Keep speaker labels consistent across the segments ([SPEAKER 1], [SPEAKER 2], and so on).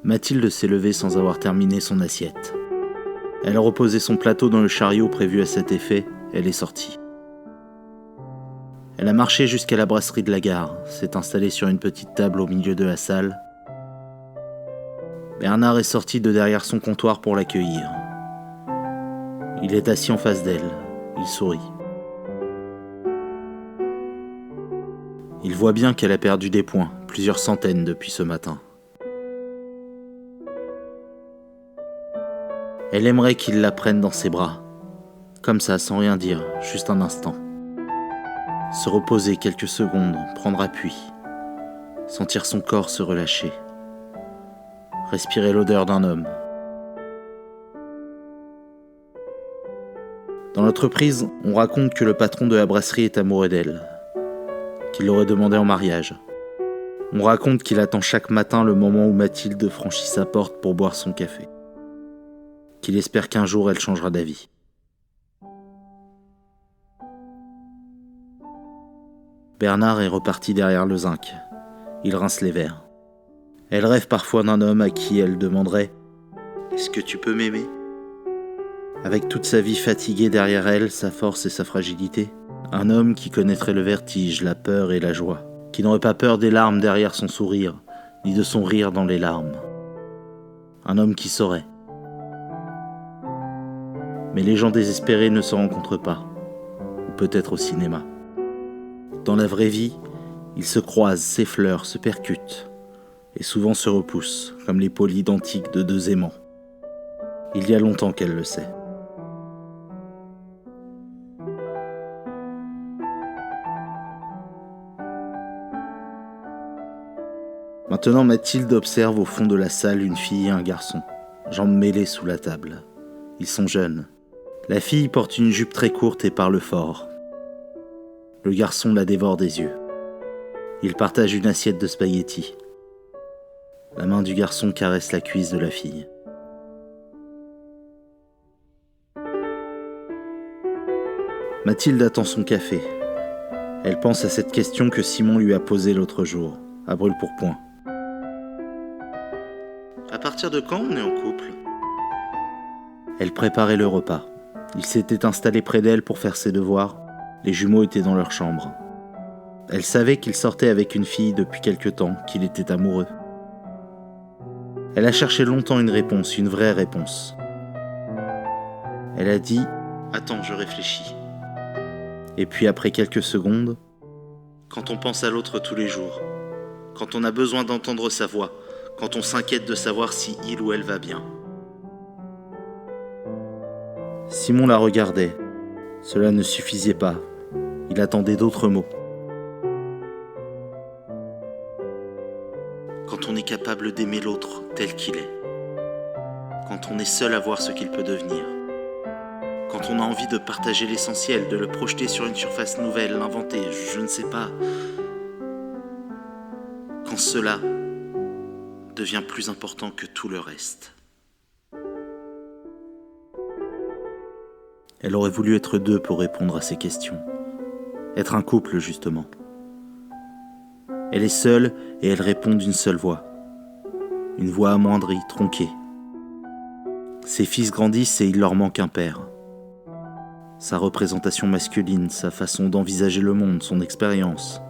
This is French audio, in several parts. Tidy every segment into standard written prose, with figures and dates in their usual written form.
[SPEAKER 1] Mathilde s'est levée sans avoir terminé son assiette. Elle a reposé son plateau dans le chariot prévu à cet effet, elle est sortie. Elle a marché jusqu'à la brasserie de la gare, s'est installée sur une petite table au milieu de la salle. Bernard est sorti de derrière son comptoir pour l'accueillir. Il est assis en face d'elle, il sourit. Il voit bien qu'elle a perdu des points, plusieurs centaines depuis ce matin. Elle aimerait qu'il la prenne dans ses bras, comme ça, sans rien dire, juste un instant. Se reposer quelques secondes, prendre appui, sentir son corps se relâcher, respirer l'odeur d'un homme. Dans l'entreprise, on raconte que le patron de la brasserie est amoureux d'elle, qu'il l'aurait demandé en mariage. On raconte qu'il attend chaque matin le moment où Mathilde franchit sa porte pour boire son café, qu'il espère qu'un jour elle changera d'avis. Bernard est reparti derrière le zinc. Il rince les verres. Elle rêve parfois d'un homme à qui elle demanderait « Est-ce que tu peux m'aimer ?» Avec toute sa vie fatiguée derrière elle, sa force et sa fragilité. Un homme qui connaîtrait le vertige, la peur et la joie. Qui n'aurait pas peur des larmes derrière son sourire, ni de son rire dans les larmes. Un homme qui saurait. Mais les gens désespérés ne se rencontrent pas. Ou peut-être au cinéma. Dans la vraie vie, ils se croisent, s'effleurent, se percutent. Et souvent se repoussent, comme les pôles identiques de deux aimants. Il y a longtemps qu'elle le sait. Maintenant, Mathilde observe au fond de la salle une fille et un garçon, jambes mêlées sous la table. Ils sont jeunes. La fille porte une jupe très courte et parle fort. Le garçon la dévore des yeux. Ils partagent une assiette de spaghettis. La main du garçon caresse la cuisse de la fille. Mathilde attend son café. Elle pense à cette question que Simon lui a posée l'autre jour, à brûle-pourpoint. À partir de quand on est en couple ? Elle préparait le repas. Il s'était installé près d'elle pour faire ses devoirs. Les jumeaux étaient dans leur chambre. Elle savait qu'il sortait avec une fille depuis quelque temps, qu'il était amoureux. Elle a cherché longtemps une réponse, une vraie réponse. Elle a dit « Attends, je réfléchis ». Et puis après quelques secondes, quand on pense à l'autre tous les jours, quand on a besoin d'entendre sa voix, quand on s'inquiète de savoir si il ou elle va bien. Simon la regardait. Cela ne suffisait pas. Il attendait d'autres mots. Quand on est capable d'aimer l'autre tel qu'il est. Quand on est seul à voir ce qu'il peut devenir. Quand on a envie de partager l'essentiel, de le projeter sur une surface nouvelle, l'inventer, je ne sais pas. Quand cela devient plus important que tout le reste. Elle aurait voulu être deux pour répondre à ces questions. Être un couple, justement. Elle est seule et elle répond d'une seule voix. Une voix amoindrie, tronquée. Ses fils grandissent et il leur manque un père. Sa représentation masculine, sa façon d'envisager le monde, son expérience.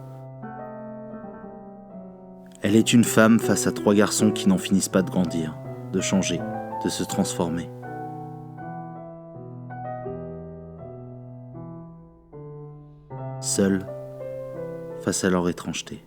[SPEAKER 1] Elle est une femme face à trois garçons qui n'en finissent pas de grandir, de changer, de se transformer. Seule, face à leur étrangeté.